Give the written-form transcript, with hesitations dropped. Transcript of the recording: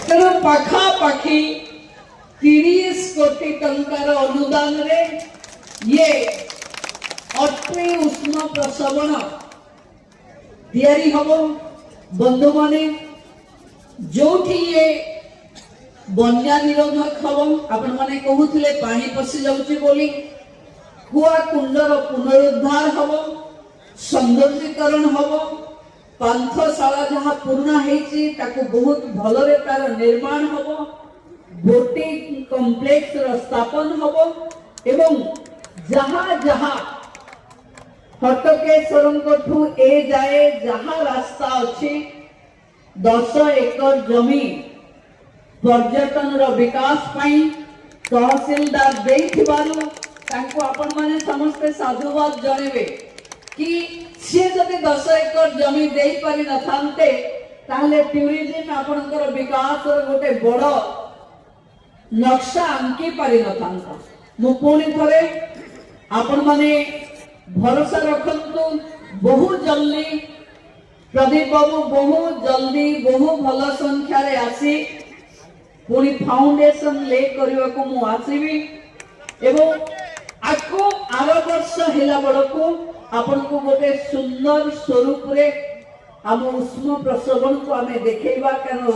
तेणु पाखापाखि 30 कोटी टंकार अनुदान रे ये अट्री उष्ण प्रसवण तैयारी हम बंधु माने जो ये बन्या निरोधक हम आपण माने कहूथिले पानी पसी जाउची बोली कुआ कुंडर पुनरुद्धार हम सौंदर्यीकरण हम पांथशाला जहाँ पुराना हेची ताकू बहुत भलरे तार निर्माण हम बोटिंग कॉम्प्लेक्स र स्थापन हम एवं जहाँ जहाँ हटकेश्वरठू ए जाए जहाँ रास्ता अच्छी 10 एकर जमी पर्यटन रो विकास पाई तहसीलदार देइथिबारु तांको आपण माने समस्त साधुवाद जणेबे कि से जदि 10 एकर जमी देई पारि न थांते ताहले टूरिज्म आपनकर विकास रो गोटे बड़ नक्शा अंकी पारि न थांता। मु पुणी थरे आपण माने भरोसा रखंतु बहुत जल्दी प्रदीप बाबू बहुत जल्दी बहुत भल संख्या रे आसी पुणी फाउंडेशन ले करबा को मु आसीबी एवं आको आर वर्ष हेला बड़को आपन को गोटे सुंदर स्वरूप रे हम उष्म प्रसवण को हमें देखैबा कारण